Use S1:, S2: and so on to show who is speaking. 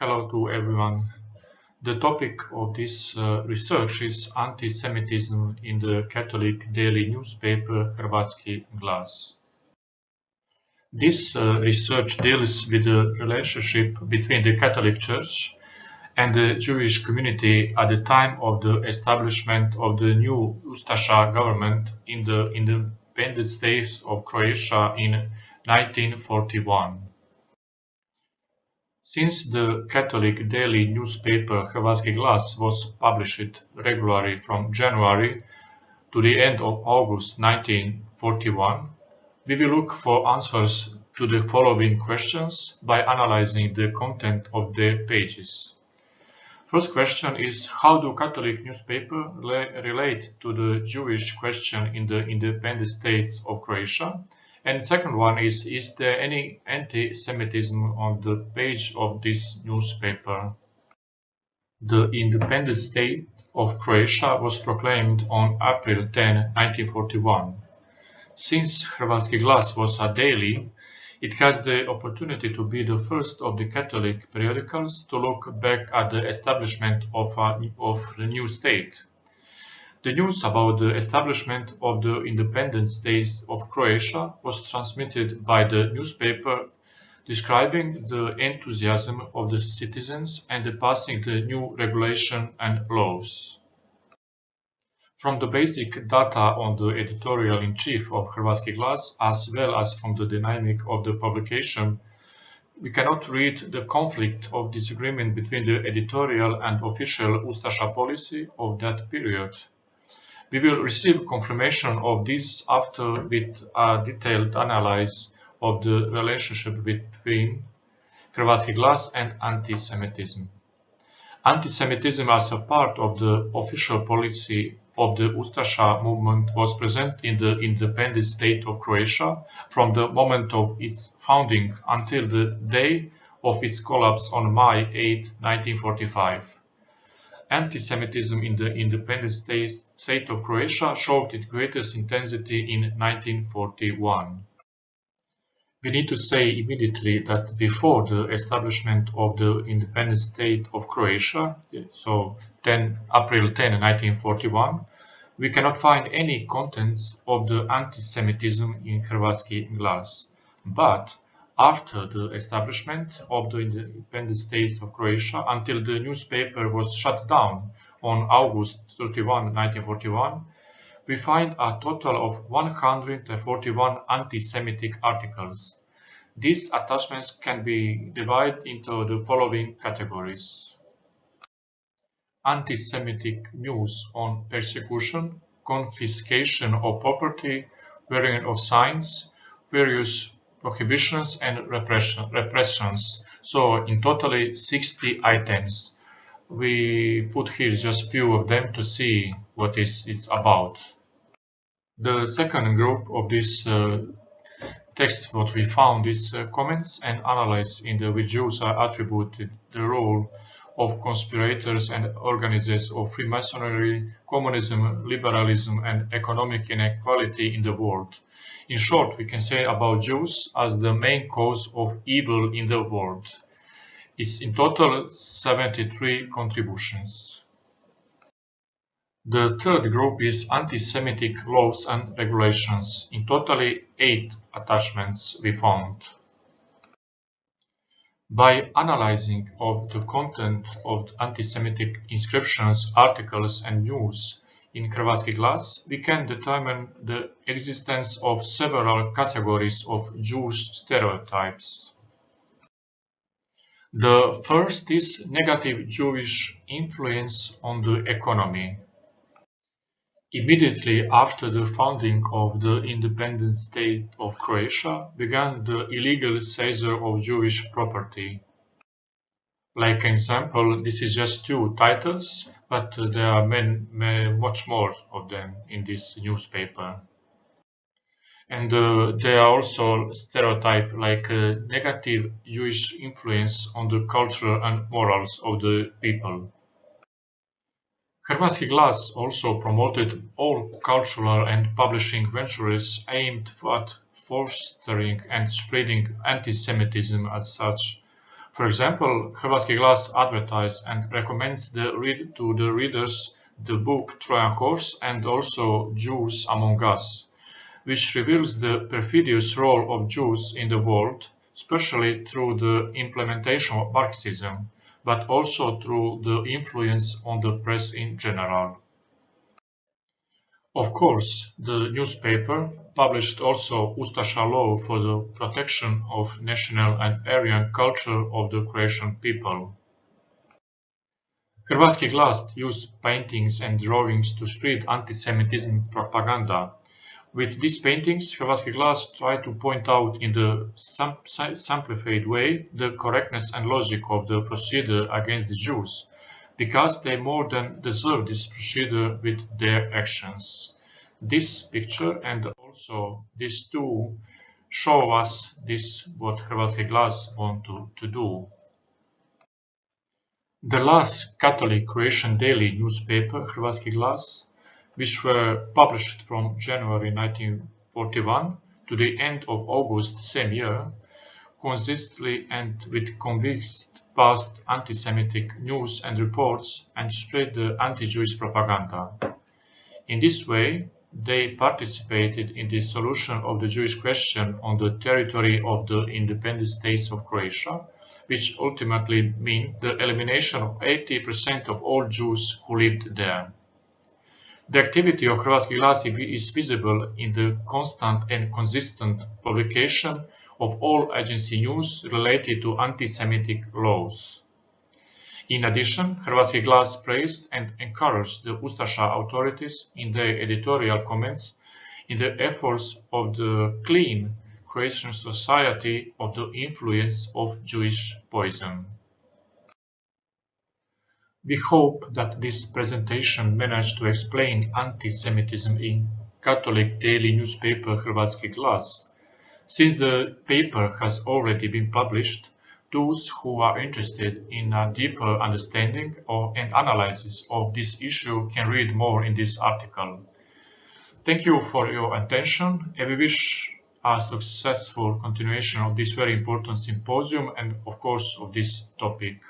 S1: Hello to everyone. The topic of this research is anti-Semitism in the Catholic daily newspaper Hrvatski Glas. This research deals with the relationship between the Catholic Church and the Jewish community at the time of the establishment of the new Ustaša government in the independent states of Croatia in 1941. Since the Catholic daily newspaper Hrvatski Glas was published regularly from January to the end of August 1941, we will look for answers to the following questions by analyzing the content of their pages. First question is, how do Catholic newspapers relate to the Jewish question in the independent state of Croatia? And second one is there any anti-Semitism on the page of this newspaper? The independent state of Croatia was proclaimed on April 10, 1941. Since Hrvatski Glas was a daily, it has the opportunity to be the first of the Catholic periodicals to look back at the establishment of the new state. The news about the establishment of the independent state of Croatia was transmitted by the newspaper, describing the enthusiasm of the citizens and the passing the new regulation and laws. From the basic data on the editorial-in-chief of Hrvatski Glas, as well as from the dynamic of the publication, we cannot read the conflict of disagreement between the editorial and official Ustaša policy of that period. We will receive confirmation of this after with a detailed analysis of the relationship between Hrvatski Glas and anti-Semitism. Anti-Semitism as a part of the official policy of the Ustaša movement was present in the independent state of Croatia from the moment of its founding until the day of its collapse on May 8, 1945. Anti-Semitism in the independent state of Croatia showed its greatest intensity in 1941. We need to say immediately that before the establishment of the independent state of Croatia, so April 10, 1941, we cannot find any contents of the anti-Semitism in Hrvatski Glas. But after the establishment of the independent state of Croatia, until the newspaper was shut down on August 31, 1941, we find a total of 141 anti-Semitic articles. These attachments can be divided into the following categories: anti-Semitic news on persecution, confiscation of property, wearing of signs, various prohibitions and repressions. So in totally 60 items. We put here just few of them to see what it's about. The second group of this text, what we found is comments and analysis in which Jews are attributed the role of conspirators and organizers of Freemasonry, communism, liberalism and economic inequality in the world. In short, we can say about Jews as the main cause of evil in the world. It's in total 73 contributions. The third group is anti-Semitic laws and regulations. In totally 8 attachments we found. By analyzing of the content of anti-Semitic inscriptions, articles and news in Hrvatski Glas, we can determine the existence of several categories of Jewish stereotypes. The first is negative Jewish influence on the economy. Immediately after the founding of the independent state of Croatia began the illegal seizure of Jewish property. Like example, this is just 2 titles, but there are much more of them in this newspaper. And there are also stereotypes like negative Jewish influence on the culture and morals of the people. Hrvatski Glas also promoted all cultural and publishing ventures aimed at fostering and spreading anti-Semitism as such. For example, Hrvatski Glas advertises and recommends to the readers the book Trojan Horse and also Jews Among Us, which reveals the perfidious role of Jews in the world, especially through the implementation of Marxism, but also through the influence on the press in general. Of course, the newspaper published also Ustaša law for the protection of national and Aryan culture of the Croatian people. Hrvatski Glas used paintings and drawings to spread anti-Semitism propaganda. With these paintings, Hrvatski Glas tried to point out in the simplified way the correctness and logic of the procedure against the Jews, because they more than deserve this procedure with their actions. This picture and also these two show us what Hrvatski Glas want to do. The last Catholic Croatian daily newspaper, Hrvatski Glas, which were published from January 1941 to the end of August same year, consistently and with convinced passed anti-Semitic news and reports and spread the anti-Jewish propaganda. In this way, they participated in the solution of the Jewish question on the territory of the independent states of Croatia, which ultimately meant the elimination of 80% of all Jews who lived there. The activity of Hrvatski Glas is visible in the constant and consistent publication of all agency news related to anti-Semitic laws. In addition, Hrvatski Glas praised and encouraged the Ustaša authorities in their editorial comments in the efforts of the clean Croatian society of the influence of Jewish poison. We hope that this presentation managed to explain anti-Semitism in Catholic daily newspaper Hrvatski Glas. Since the paper has already been published, those who are interested in a deeper understanding and analysis of this issue can read more in this article. Thank you for your attention, and we wish a successful continuation of this very important symposium and of course of this topic.